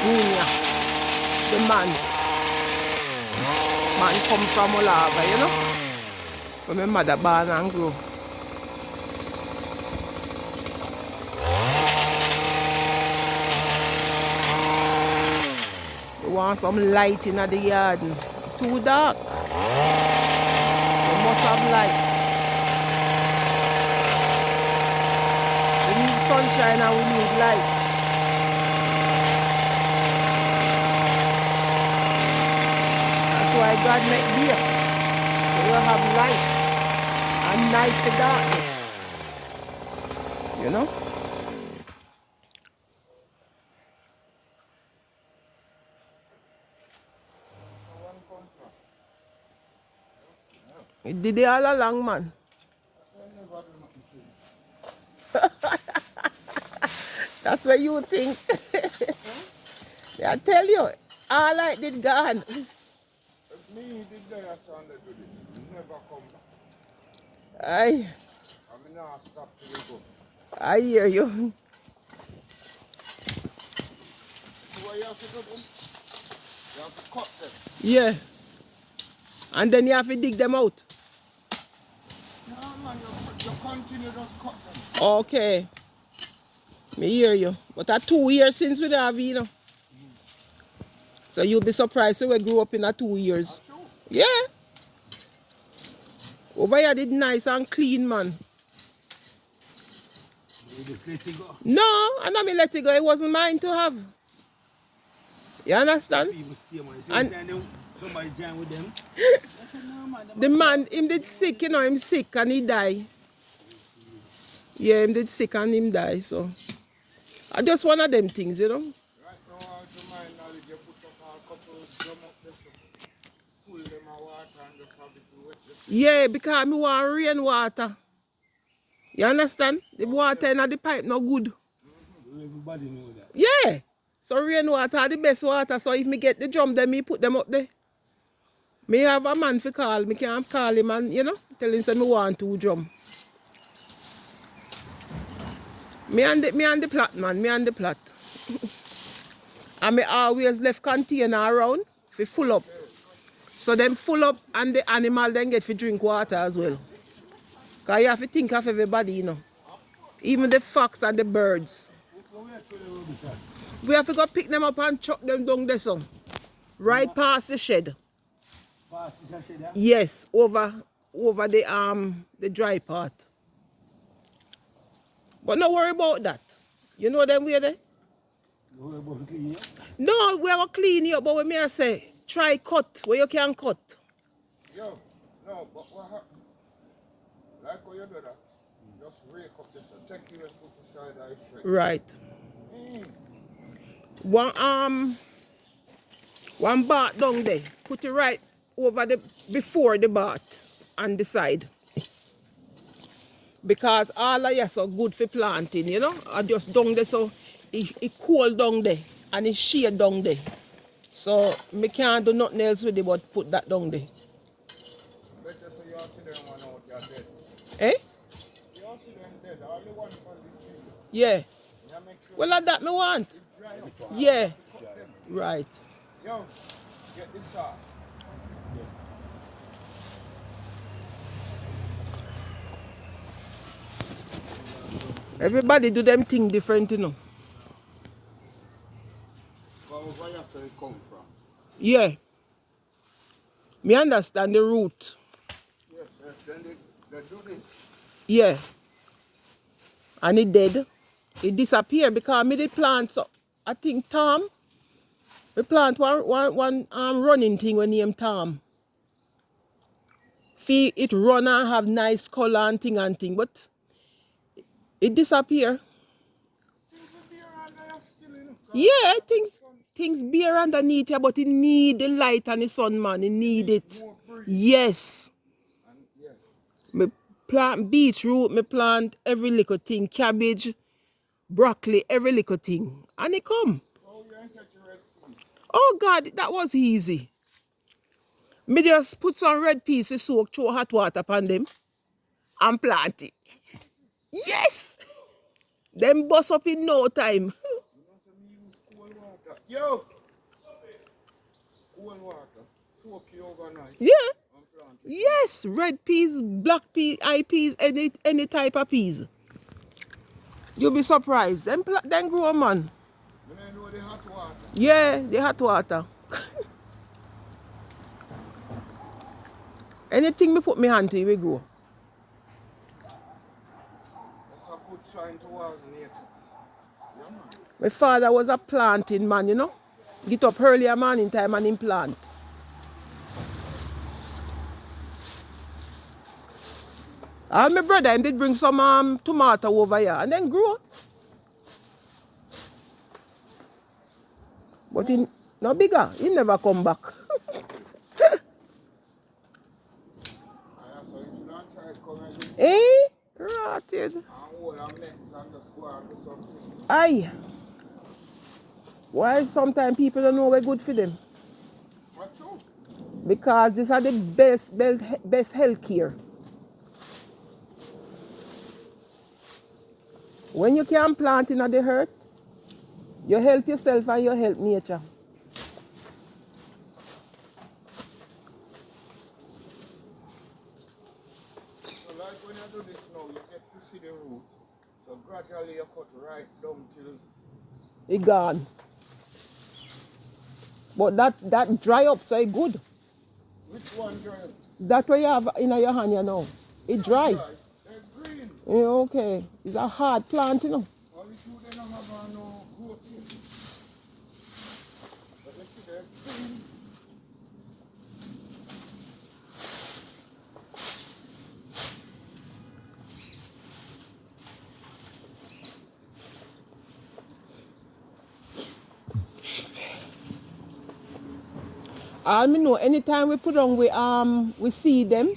Junior, the man come from Olava, you know? When my mother born and grew. You want some light in the yard. Too dark. You must have light. We need sunshine and we need light. That's why God made beer. So you have light and night to darkness. You know? It did it all along, man. That's what you think. I tell you, all I did gone. Me did there Sunday do this. Never come back. I I mean now stop till we go. I hear you. So what you have to do them? You have to cut them. Yeah. And then you have to dig them out. No man, you continue just cut them. Okay. Me hear you. But that's 2 years since we have, you know. So you'll be surprised when we grew up in a 2 years. That's true. Yeah. Over here did nice and clean, man. You just let it go. No, I know me let it go. It wasn't mine to have. You understand? People stay, man. And- Somebody join with them. I said, no, man. The man, him did sick, you know, him sick and he die. Yeah, him did sick and him die, so. I just one of them things, you know. Right now, to my knowledge, you put up a couple drum up there, so pull them a water and just have it wet. Yeah, because me want rainwater. You understand? The water in the pipe no good. Everybody know that. Yeah. So rainwater are the best water. So if me get the drum, then me put them up there. Me have a man for call. Me can call him and, you know, tell him say me want 2 drum. Me and the plot, man. Me and the plot. And me always left container around for full up. So them full up and the animal then get for drink water as well. Because you have to think of everybody, you know. Even the fox and the birds. We have to go pick them up and chuck them down there, so. Right past the shed. Past this and shit, yeah? Yes, over the dry part. But no worry about that. You know them where they? You worry about the clean, yeah? No, we are clean here, but when me I say, try cut where you can cut. Yo, no, but what happened? Like how you do that, just rake up this and take you and put aside that straight. Right. Mm. One bath down there. Put it right over before the bath on the side. Because all of you so good for planting, you know. I just down there so it cool down there and it shade down there. So me can't do nothing else with it but put that down there. Better so you all see them one out, you're dead. Eh? You all see them dead, all the one from the tree. Yeah. You make sure Well, like that me want. it dry up. Yeah. Cut them. Right. Yo, get this off. Everybody do them thing different, you know. But where you have to come from? Yeah. Me understand the root. Yes, yes, then they do this. Yeah. And it dead. It disappeared because me did plant, so I think Tom. We plant one running thing when named Tom. Fee it run and have nice color and thing, but it disappear. Things will be around there still, you know. Yeah, things bare underneath here, but it need the light and the sun, man. It need it. More breeze. Yes. And yeah. Me plant beetroot, me plant every little thing, cabbage, broccoli, every little thing. And it come. Oh, you ain't catch your red peas. Oh God, that was easy. Me just put some red peas to soak, throw hot water upon them and plant it. Yes! Them bust up in no time. You know, so me use cold water. Yo! Cold water. Soak you overnight. Yeah. And plant it. Yes. Red peas, black peas, eye peas, any type of peas. You'll be surprised. Then grow, man. You know the hot water. Yeah, the hot water. Anything me put my hand to, it will grow. That's a good sign towards nature. Yeah, man. My father was a planting man, you know. Get up earlier morning time and him plant. And my brother him did bring some tomato over here and then grow. But he no bigger. He never come back. So you should not try to come and do Eh? Rotted. and hold a mix and just go and do something. Aye. Why sometimes people don't know we're good for them? What true? Because these are the best health care. When you can plant in the earth, you help yourself and you help nature. So like when you do this now, you get to see the roots. So gradually you cut right down till It gone. But that dry up so it good. which one dry? That what you have in your hand you know. It dry. They're green. Yeah, okay. It's a hard plant, you know. All the two they don't have no growth in. But you see they're green. All me know, anytime we put on we see them,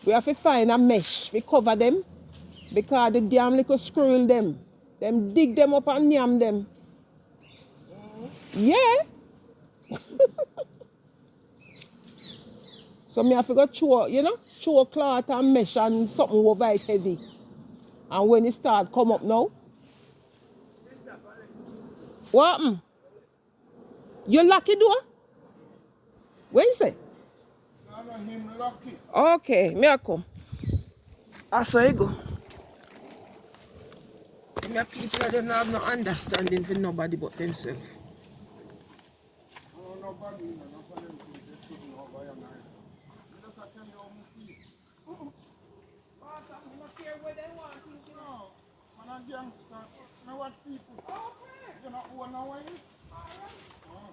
we have to find a mesh, we cover them, because the damn little squirrel them dig them up and yam them. Yeah. So me have to go throw cloth and mesh and something over it heavy. And when it start come up now. What happened? You lock it door? Where you say? No, no, him lucky. Okay, me I come. I saw you go. Me people that don't have no understanding for nobody but themselves. No, nobody, no, for them to get sitting over your night. You just have to tell you how much feet. No, man a gangster. Know what people? You know who know why? Oh.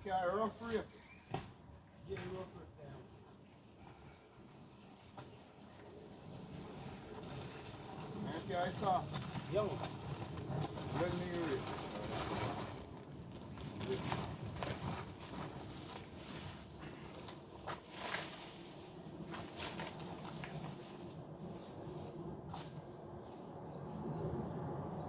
can't rough rake. Get it rough right down. Man can't soft. Young. Let me rake.